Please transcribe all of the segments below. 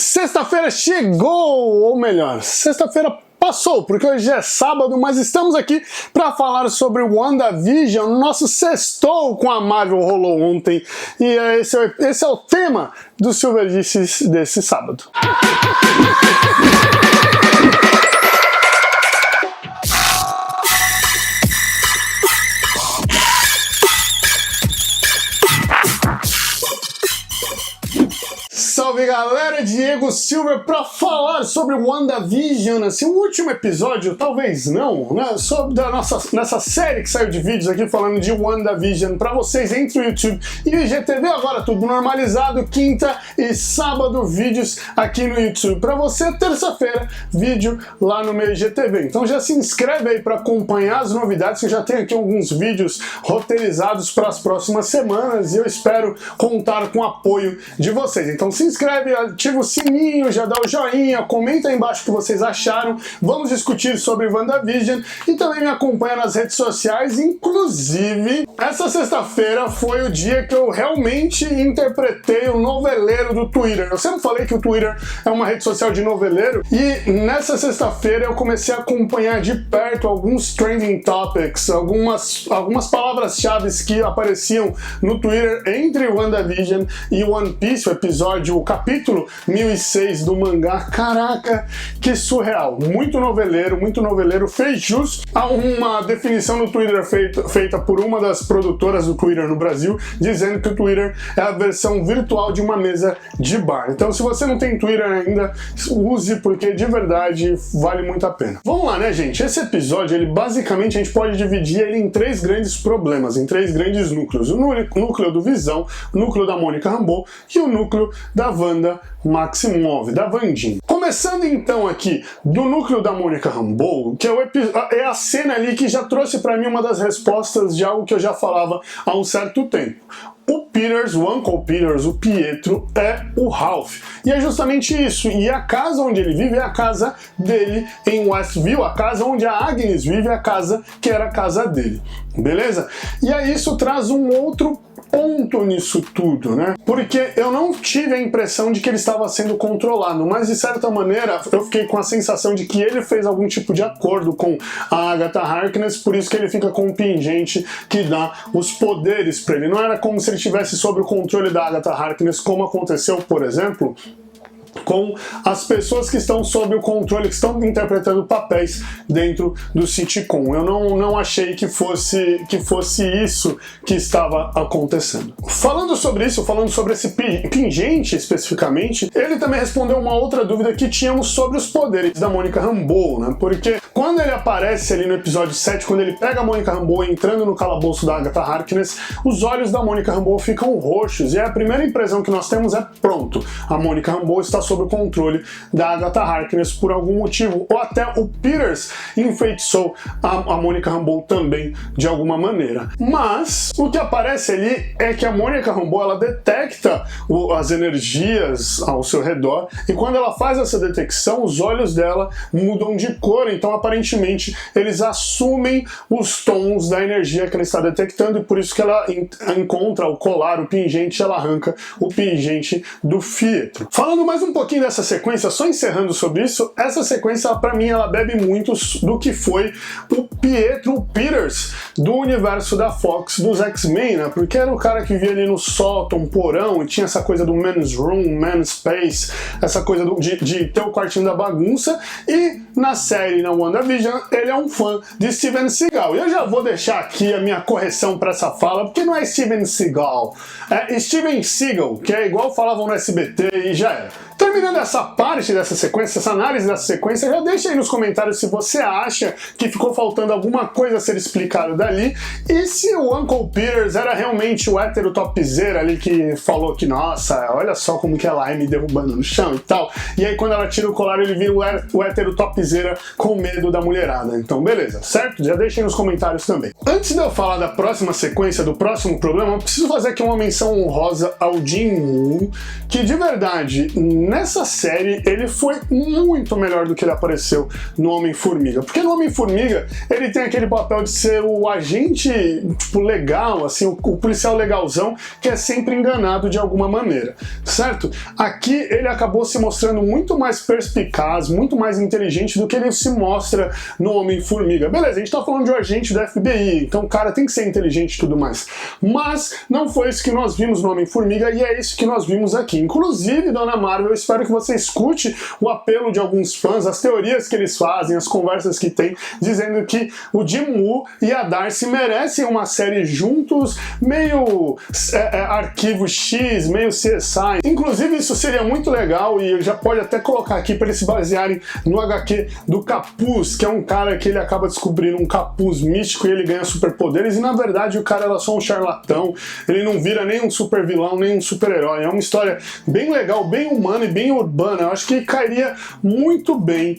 Sexta-feira chegou, ou melhor, sexta-feira passou, porque hoje é sábado, mas estamos aqui para falar sobre WandaVision. Nosso sextou com a Marvel rolou ontem e esse é o tema do Silverdices desse sábado. Salve galera, Diego Silva para falar sobre WandaVision, assim, o último episódio, talvez não, né, sobre nessa série que saiu de vídeos aqui falando de WandaVision para vocês entre o YouTube e o IGTV, agora tudo normalizado, quinta e sábado vídeos aqui no YouTube, para você terça-feira vídeo lá no meu IGTV, então já se inscreve aí para acompanhar as novidades, que eu já tenho aqui alguns vídeos roteirizados para as próximas semanas e eu espero contar com o apoio de vocês, então se inscreve, ativa o sininho, já dá o joinha, comenta aí embaixo o que vocês acharam, vamos discutir sobre WandaVision e também me acompanha nas redes sociais, inclusive essa sexta-feira foi o dia que eu realmente interpretei o noveleiro do Twitter. Eu sempre falei que o Twitter é uma rede social de noveleiro e nessa sexta-feira eu comecei a acompanhar de perto alguns trending topics, algumas palavras-chave que apareciam no Twitter entre WandaVision e One Piece, o capítulo 1006 do mangá. Caraca, que surreal, muito noveleiro, fez jus a uma definição no Twitter feita por uma das produtoras do Twitter no Brasil, dizendo que o Twitter é a versão virtual de uma mesa de bar. Então se você não tem Twitter ainda, use, porque de verdade vale muito a pena. Vamos lá, né, gente? Esse episódio, ele basicamente a gente pode dividir ele em três grandes problemas, em três grandes núcleos. O núcleo do Visão, o núcleo da Monica Rambeau e o núcleo da Wanda Maximoff, da Wandinha. Começando então aqui do núcleo da Monica Rambeau, que é a cena ali que já trouxe pra mim uma das respostas de algo que eu já falava há um certo tempo. O Peters, o Uncle Peters, o Pietro, é o Ralph. E é justamente isso. E a casa onde ele vive é a casa dele em Westview, a casa onde a Agnes vive é a casa que era a casa dele. Beleza? E aí isso traz um outro ponto nisso tudo, né? Porque eu não tive a impressão de que ele estava sendo controlado, mas de certa maneira eu fiquei com a sensação de que ele fez algum tipo de acordo com a Agatha Harkness, por isso que ele fica com o pingente que dá os poderes para ele. Não era como se ele estivesse sob o controle da Agatha Harkness, como aconteceu, por exemplo, com as pessoas que estão sob o controle, que estão interpretando papéis dentro do sitcom. Eu não achei que fosse isso que estava acontecendo. Falando sobre isso, falando sobre esse pingente especificamente, ele também respondeu uma outra dúvida que tínhamos sobre os poderes da Monica Rambeau, né? Porque quando ele aparece ali no episódio 7, quando ele pega a Monica Rambeau entrando no calabouço da Agatha Harkness, os olhos da Monica Rambeau ficam roxos e a primeira impressão que nós temos é pronto, a Monica Rambeau está sob o controle da Agatha Harkness por algum motivo, ou até o Peters enfeitiçou a Monica Rambeau também de alguma maneira. Mas o que aparece ali é que a Monica Rambeau, ela detecta as energias ao seu redor e quando ela faz essa detecção, os olhos dela mudam de cor, então aparentemente eles assumem os tons da energia que ela está detectando e por isso que ela encontra o colar, o pingente, ela arranca o pingente do fietro. Falando mais um pouquinho dessa sequência, só encerrando sobre isso, essa sequência pra mim ela bebe muito do que foi o Pietro Peters do universo da Fox dos X-Men, né? Porque era o cara que vivia ali no sótão, porão, e tinha essa coisa do men's room, men's space, essa coisa de ter o quartinho da bagunça, e na série, na WandaVision, ele é um fã de Steven Seagal. E eu já vou deixar aqui a minha correção pra essa fala, porque não é Steven Seagal, é Steven Seagal, que é igual falavam no SBT e já era. Terminando essa parte dessa sequência, essa análise dessa sequência, já deixa aí nos comentários se você acha que ficou faltando alguma coisa a ser explicada dali e se o Uncle Peters era realmente o hétero topzera ali que falou que, nossa, olha só como que ela é me derrubando no chão e tal, e aí quando ela tira o colar ele vira o hétero topzera com medo da mulherada. Então beleza, certo? Já deixa aí nos comentários também. Antes de eu falar da próxima sequência, do próximo problema, eu preciso fazer aqui uma menção honrosa ao Jim Woo, que de verdade, nessa série ele foi muito melhor do que ele apareceu no Homem-Formiga. Porque no Homem-Formiga ele tem aquele papel de ser o agente, tipo, legal, assim, o policial legalzão que é sempre enganado de alguma maneira, certo? Aqui ele acabou se mostrando muito mais perspicaz, muito mais inteligente do que ele se mostra no Homem-Formiga. Beleza, a gente tá falando de um agente do FBI, então o cara tem que ser inteligente e tudo mais. Mas não foi isso que nós vimos no Homem-Formiga e é isso que nós vimos aqui. Inclusive, Dona Marvel, eu espero que você escute o apelo de alguns fãs, as teorias que eles fazem, as conversas que tem, dizendo que o Jim Woo e a Darcy merecem uma série juntos, meio Arquivo X, meio CSI. Inclusive, isso seria muito legal e já pode até colocar aqui para eles se basearem no HQ do Capuz, que é um cara que ele acaba descobrindo um capuz místico e ele ganha superpoderes, e na verdade o cara era só um charlatão, ele não vira nem um super vilão, nem um super-herói. É uma história bem legal, bem humana e bem urbana. Eu acho que cairia muito bem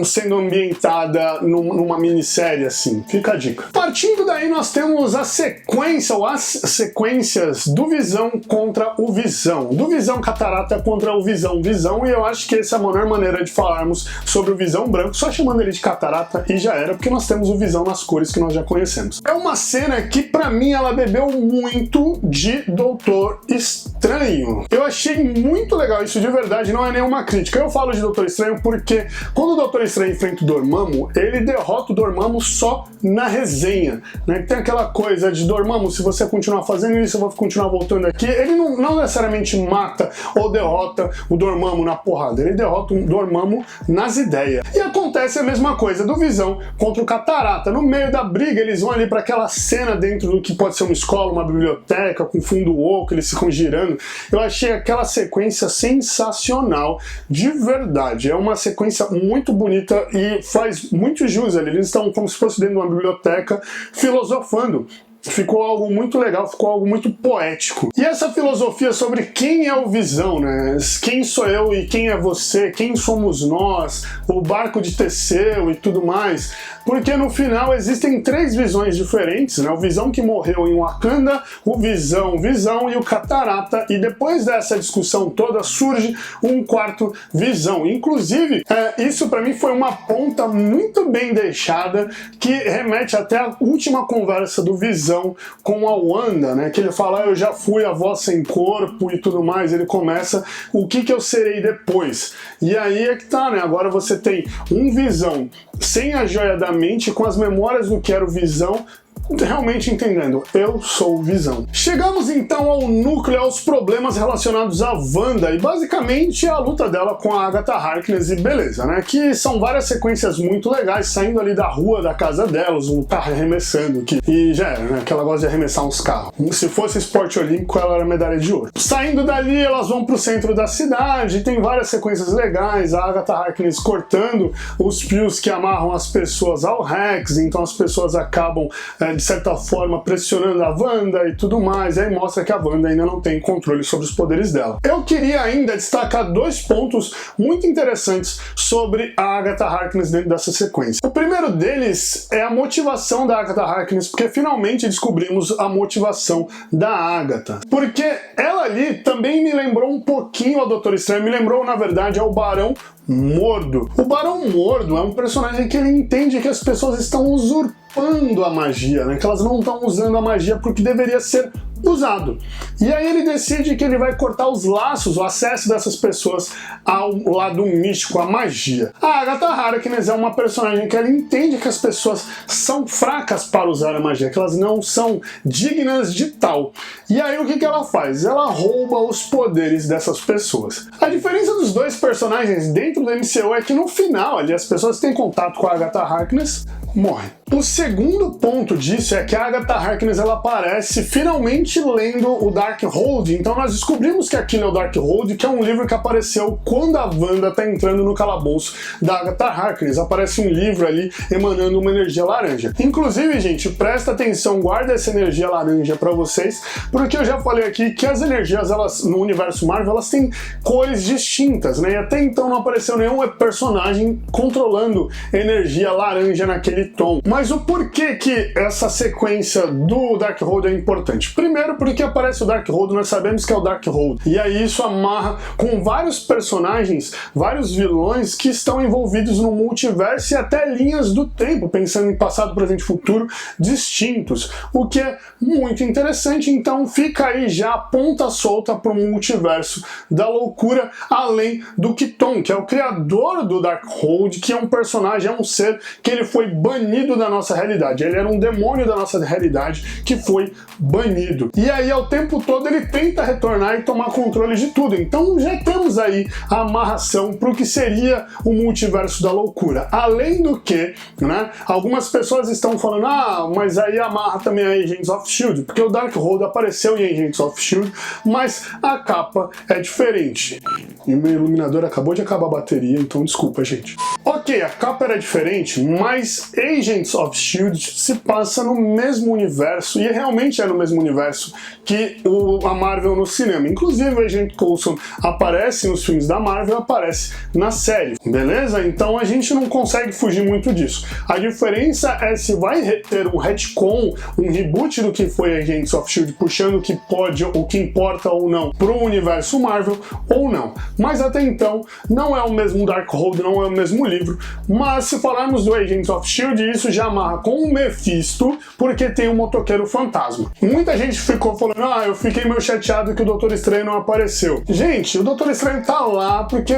sendo ambientada numa minissérie assim. Fica a dica. Partindo daí, nós temos a sequência, ou as sequências do Visão contra o Visão. Do Visão Catarata contra o Visão Visão, e eu acho que essa é a melhor maneira de falarmos sobre o Visão Branco, só chamando ele de Catarata e já era, porque nós temos o Visão nas cores que nós já conhecemos. É uma cena que, pra mim, ela bebeu muito de Doutor Estranho. Eu achei muito legal isso, de verdade, não é nenhuma crítica. Eu falo de Doutor Estranho porque quando o Doutor Estranho enfrenta o Dormammu, ele derrota o Dormammu só na resenha, né? Tem aquela coisa de Dormammu, se você continuar fazendo isso, eu vou continuar voltando aqui. Ele não necessariamente mata ou derrota o Dormammu na porrada, ele derrota o Dormammu nas ideias. E acontece a mesma coisa do Visão contra o Catarata. No meio da briga, eles vão ali para aquela cena dentro do que pode ser uma escola, uma biblioteca, com fundo oco, eles ficam girando. Eu achei aquela sequência sensacional, de verdade. É uma sequência muito bonita e faz muito jus ali. Eles estão como se fosse dentro de uma biblioteca, filosofando. Ficou algo muito legal, ficou algo muito poético. E essa filosofia sobre quem é o Visão, né? Quem sou eu e quem é você? Quem somos nós? O barco de Teseu e tudo mais. Porque no final existem três visões diferentes, né? O Visão que morreu em Wakanda, o Visão e o Catarata. E depois dessa discussão toda surge um quarto Visão. Inclusive, isso pra mim foi uma ponta muito bem deixada que remete até a última conversa do Visão com a Wanda, né? Que ele fala, eu já fui a voz sem corpo e tudo mais. Ele começa, o que eu serei depois? E aí é que tá, né? Agora você tem um Visão sem a joia da mente, com as memórias do que era o Visão, realmente entendendo, eu sou o Visão. Chegamos então ao núcleo, aos problemas relacionados à Wanda e basicamente a luta dela com a Agatha Harkness e beleza, né? Que são várias sequências muito legais, saindo ali da rua da casa delas, um carro arremessando, e já era, né? Que ela gosta de arremessar uns carros. Se fosse esporte olímpico, ela era medalha de ouro. Saindo dali, elas vão pro centro da cidade, tem várias sequências legais, a Agatha Harkness cortando os fios que amarram as pessoas ao Rex, então as pessoas acabam de certa forma pressionando a Wanda e tudo mais, aí mostra que a Wanda ainda não tem controle sobre os poderes dela. Eu queria ainda destacar dois pontos muito interessantes sobre a Agatha Harkness dentro dessa sequência. O primeiro deles é a motivação da Agatha Harkness, porque finalmente descobrimos a motivação da Agatha. Porque ela ali também me lembrou um pouquinho ao Doutor Estranho, me lembrou, na verdade, ao Barão Mordo. O Barão Mordo é um personagem que ele entende que as pessoas estão usurpando a magia, né? Que elas não estão usando a magia porque deveria ser usado. E aí ele decide que ele vai cortar os laços, o acesso dessas pessoas ao lado místico, à magia. A Agatha Harkness é uma personagem que ela entende que as pessoas são fracas para usar a magia, que elas não são dignas de tal. E aí o que ela faz? Ela rouba os poderes dessas pessoas. A diferença dos dois personagens dentro do MCU é que no final ali as pessoas têm contato com a Agatha Harkness, morrem. O segundo ponto disso é que a Agatha Harkness ela aparece finalmente lendo o Darkhold. Então nós descobrimos que aquilo é o Darkhold, que é um livro que apareceu quando a Wanda tá entrando no calabouço da Agatha Harkness. Aparece um livro ali emanando uma energia laranja. Inclusive, gente, presta atenção, guarda essa energia laranja pra vocês, porque eu já falei aqui que as energias, elas no universo Marvel, elas têm cores distintas, né? E até então não apareceu nenhum personagem controlando energia laranja naquele Tom. Mas o porquê que essa sequência do Darkhold é importante? Primeiro porque aparece o Darkhold, nós sabemos que é o Darkhold, e aí isso amarra com vários personagens, vários vilões que estão envolvidos no multiverso e até linhas do tempo, pensando em passado, presente e futuro distintos, o que é muito interessante. Então fica aí já a ponta solta para o multiverso da loucura, além do Tom, que é o criador do Darkhold, que é um personagem, é um ser que ele foi banido da nossa realidade. Ele era um demônio da nossa realidade que foi banido. E aí, ao tempo todo, ele tenta retornar e tomar controle de tudo. Então já temos aí a amarração para o que seria o multiverso da loucura. Além do que, né, algumas pessoas estão falando, mas aí amarra também a Agents of S.H.I.E.L.D., porque o Darkhold apareceu em Agents of S.H.I.E.L.D., mas a capa é diferente. E o meu iluminador acabou de acabar a bateria, então desculpa, gente. Ok, a capa era diferente, mas Agents of S.H.I.E.L.D. se passa no mesmo universo, e realmente é no mesmo universo que a Marvel no cinema. Inclusive, o Agent Coulson aparece nos filmes da Marvel, aparece na série, beleza? Então a gente não consegue fugir muito disso. A diferença é se vai ter um retcon, um reboot do que foi Agents of S.H.I.E.L.D., puxando o que pode, o que importa ou não, pro universo Marvel ou não. Mas até então, não é o mesmo Darkhold, não é o mesmo livro, mas se falarmos do Agents of S.H.I.E.L.D., isso já amarra com o Mephisto, porque tem um motoqueiro fantasma. Muita gente ficou falando, eu fiquei meio chateado que o Doutor Estranho não apareceu. Gente, o Doutor Estranho tá lá porque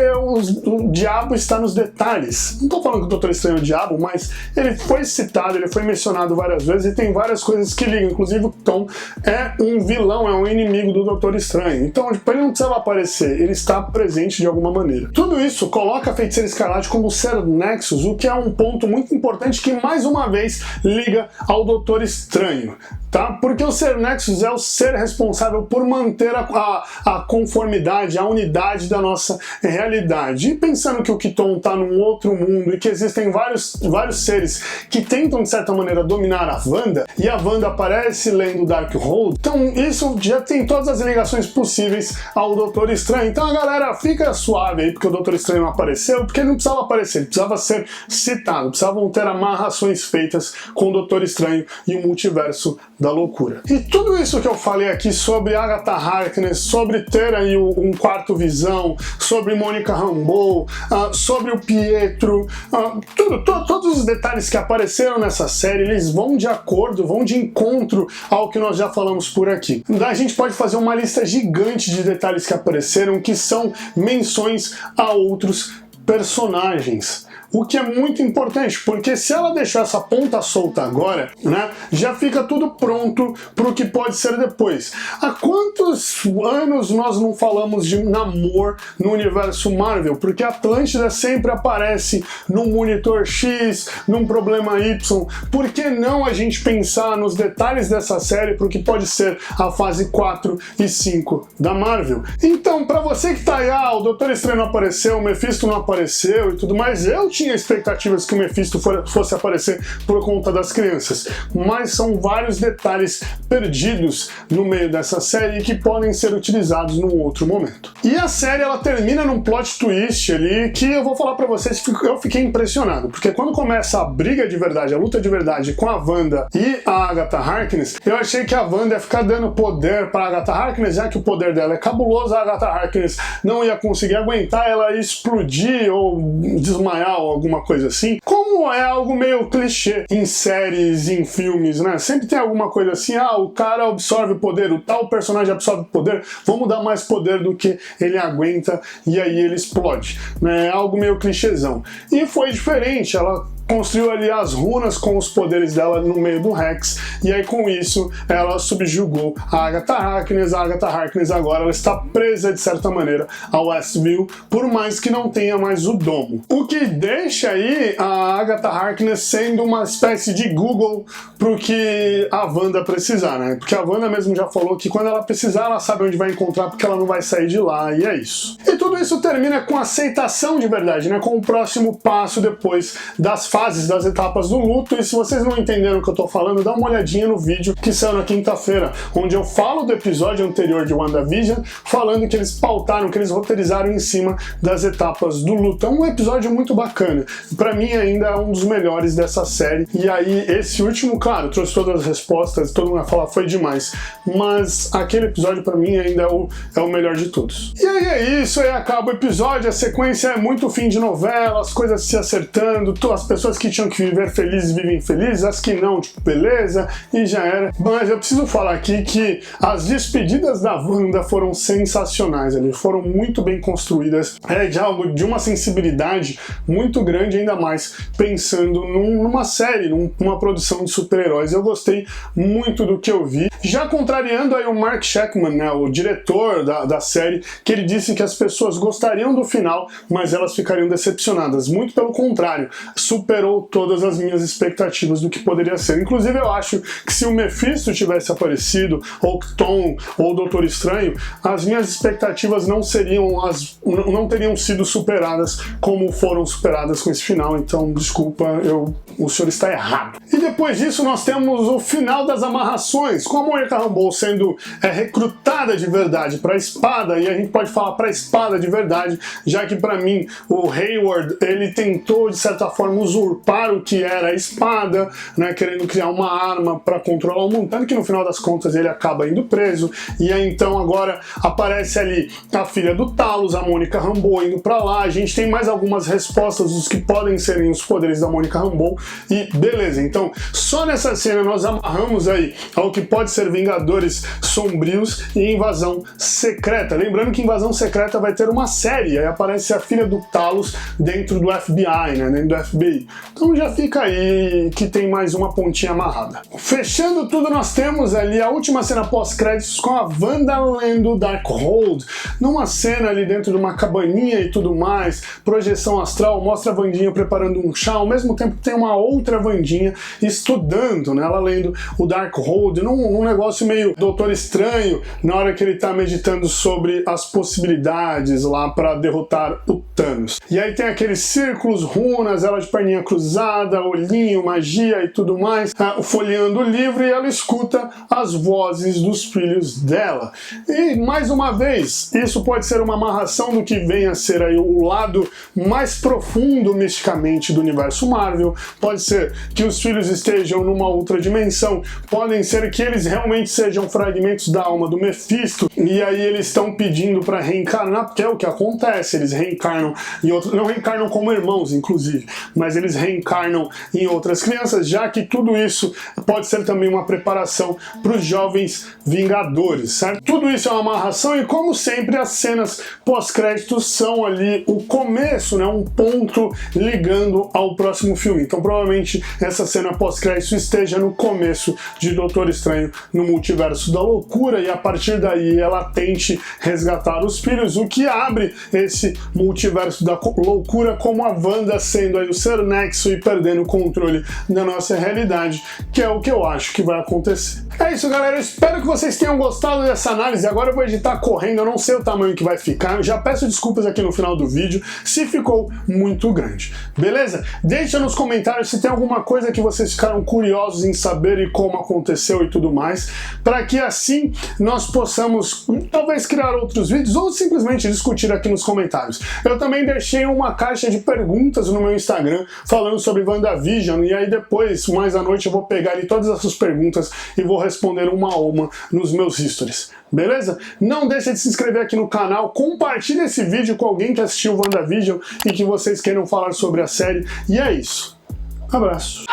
o diabo está nos detalhes. Não tô falando que o Doutor Estranho é o diabo, mas ele foi citado, ele foi mencionado várias vezes e tem várias coisas que ligam. Inclusive o Tom é um vilão, é um inimigo do Doutor Estranho. Então, ele não precisava aparecer, ele está presente de alguma maneira. Tudo isso coloca a Feiticeira Escarlate como ser Nexus, o que é um ponto muito importante que mais uma vez liga ao Doutor Estranho, tá? Porque o ser Nexus é o ser responsável por manter a conformidade, a unidade da nossa realidade. E pensando que o Tom está num outro mundo e que existem vários seres que tentam de certa maneira dominar a Wanda, e a Wanda aparece lendo Darkhold, então isso já tem todas as ligações possíveis ao Doutor Estranho. Então a galera fica suave aí porque o Doutor Estranho não apareceu, porque ele não precisava aparecer, ele precisava ser citado, precisavam ter amarrações feitas com o Doutor Estranho e o multiverso da loucura. E tudo isso que eu falei aqui sobre Agatha Harkness, sobre ter aí um quarto visão, sobre Monica Rambeau, sobre o Pietro, todos os detalhes que apareceram nessa série, eles vão de acordo, vão de encontro ao que nós já falamos por aqui. A gente pode fazer uma lista gigante de detalhes que apareceram, que são menções a outros personagens. O que é muito importante, porque se ela deixar essa ponta solta agora, né, já fica tudo pronto para o que pode ser depois. Há quantos anos nós não falamos de Namor no universo Marvel? Porque Atlântida sempre aparece num monitor X, num problema Y. Por que não a gente pensar nos detalhes dessa série para o que pode ser a fase 4 e 5 da Marvel? Então, para você que tá aí, o Doutor Estranho não apareceu, o Mephisto não apareceu e tudo mais, eu tinha expectativas que o Mephisto fosse aparecer por conta das crianças, mas são vários detalhes perdidos no meio dessa série que podem ser utilizados num outro momento. E a série, ela termina num plot twist ali que eu vou falar pra vocês que eu fiquei impressionado, porque quando começa a briga de verdade, a luta de verdade com a Wanda e a Agatha Harkness, eu achei que a Wanda ia ficar dando poder pra Agatha Harkness, já que o poder dela é cabuloso, a Agatha Harkness não ia conseguir aguentar, ela ia explodir ou desmaiar ou alguma coisa assim, como é algo meio clichê em séries, em filmes, né? Sempre tem alguma coisa assim, o cara absorve o poder, o tal personagem absorve o poder, vamos dar mais poder do que ele aguenta e aí ele explode, né? É algo meio clichêzão. E foi diferente, ela construiu ali as runas com os poderes dela no meio do Rex, e aí com isso ela subjugou a Agatha Harkness. A Agatha Harkness agora ela está presa de certa maneira a Westview, por mais que não tenha mais o domo. O que deixa aí a Agatha Harkness sendo uma espécie de Google pro que a Wanda precisar, né? Porque a Wanda mesmo já falou que quando ela precisar, ela sabe onde vai encontrar, porque ela não vai sair de lá, e é isso. E tudo isso termina com aceitação de verdade, né? Com o próximo passo depois das fases fases das etapas do luto, e se vocês não entenderam o que eu tô falando, dá uma olhadinha no vídeo que saiu na quinta-feira, onde eu falo do episódio anterior de WandaVision, falando que eles pautaram, que eles roteirizaram em cima das etapas do luto. É um episódio muito bacana, pra mim ainda é um dos melhores dessa série, e aí esse último, claro, trouxe todas as respostas, todo mundo vai falar foi demais, mas aquele episódio pra mim ainda é o melhor de todos. E aí é isso, aí acaba o episódio, a sequência é muito fim de novela, as coisas se acertando, as pessoas que tinham que viver felizes vivem felizes, as que não, tipo, beleza, e já era. Mas eu preciso falar aqui que as despedidas da Wanda foram sensacionais, eles foram muito bem construídas, de uma sensibilidade muito grande, ainda mais pensando numa série, numa produção de super-heróis. Eu gostei muito do que eu vi, já contrariando aí o Mark Sheckman, né, o diretor da série, que ele disse que as pessoas gostariam do final, mas elas ficariam decepcionadas. Muito pelo contrário, superou todas as minhas expectativas do que poderia ser. Inclusive eu acho que se o Mephisto tivesse aparecido, ou Tom, ou o Doutor Estranho, as minhas expectativas não teriam sido superadas como foram superadas com esse final. Então, desculpa, o senhor está errado. E depois disso nós temos o final das amarrações, com a Monica Rambeau sendo recrutada de verdade para a espada, e a gente pode falar para a espada de verdade, já que para mim o Hayward, ele tentou de certa forma usurpar o que era a espada, né, querendo criar uma arma para controlar o mundo, tanto que no final das contas ele acaba indo preso, e aí então agora aparece ali a filha do Talos, a Monica Rambeau indo para lá, a gente tem mais algumas respostas dos que podem serem os poderes da Monica Rambeau, e beleza, então só nessa cena nós amarramos aí ao que pode ser Vingadores Sombrios e Invasão Secreta. Lembrando que Invasão Secreta vai ter uma série, aí aparece a filha do Talos dentro do FBI, né, dentro do FBI. Então já fica aí que tem mais uma pontinha amarrada. Fechando tudo, nós temos ali a última cena pós-créditos com a Wanda lendo Darkhold, numa cena ali dentro de uma cabaninha e tudo mais, projeção astral, mostra a Wandinha preparando um chá, ao mesmo tempo que tem uma outra Wandinha estudando, né, ela lendo o Darkhold, num negócio meio Doutor Estranho, na hora que ele tá meditando sobre as possibilidades lá para derrotar o Thanos. E aí tem aqueles círculos, runas, ela de perninha cruzada, olhinho, magia e tudo mais, folheando o livro, e ela escuta as vozes dos filhos dela. E mais uma vez, isso pode ser uma amarração do que vem a ser aí o lado mais profundo misticamente do universo Marvel. Pode ser que os filhos estejam numa outra dimensão, podem ser que eles realmente sejam fragmentos da alma do Mephisto, e aí eles estão pedindo para reencarnar, porque é o que acontece, eles reencarnam em outros, não reencarnam como irmãos, inclusive, mas eles reencarnam em outras crianças, já que tudo isso pode ser também uma preparação para os jovens Vingadores, certo? Tudo isso é uma amarração, e como sempre as cenas pós-créditos são ali o começo, né, um ponto ligando ao próximo filme. Então provavelmente essa cena pós-crédito esteja no começo de Doutor Estranho no Multiverso da Loucura, e a partir daí ela tente resgatar os filhos, o que abre esse Multiverso da Loucura como a Wanda sendo aí o ser nexo e perdendo o controle da nossa realidade, que é o que eu acho que vai acontecer. É isso, galera, eu espero que vocês tenham gostado dessa análise. Agora eu vou editar correndo, eu não sei o tamanho que vai ficar, eu já peço desculpas aqui no final do vídeo se ficou muito grande, beleza? Deixa nos comentários se tem alguma coisa que vocês ficaram curiosos em saber e como aconteceu e tudo mais, para que assim nós possamos talvez criar outros vídeos ou simplesmente discutir aqui nos comentários. Eu também deixei uma caixa de perguntas no meu Instagram falando sobre WandaVision, e aí depois, mais à noite, eu vou pegar ali todas essas perguntas e vou responder uma a uma nos meus stories, beleza? Não deixa de se inscrever aqui no canal, compartilha esse vídeo com alguém que assistiu WandaVision e que vocês queiram falar sobre a série, e é isso. Abraço.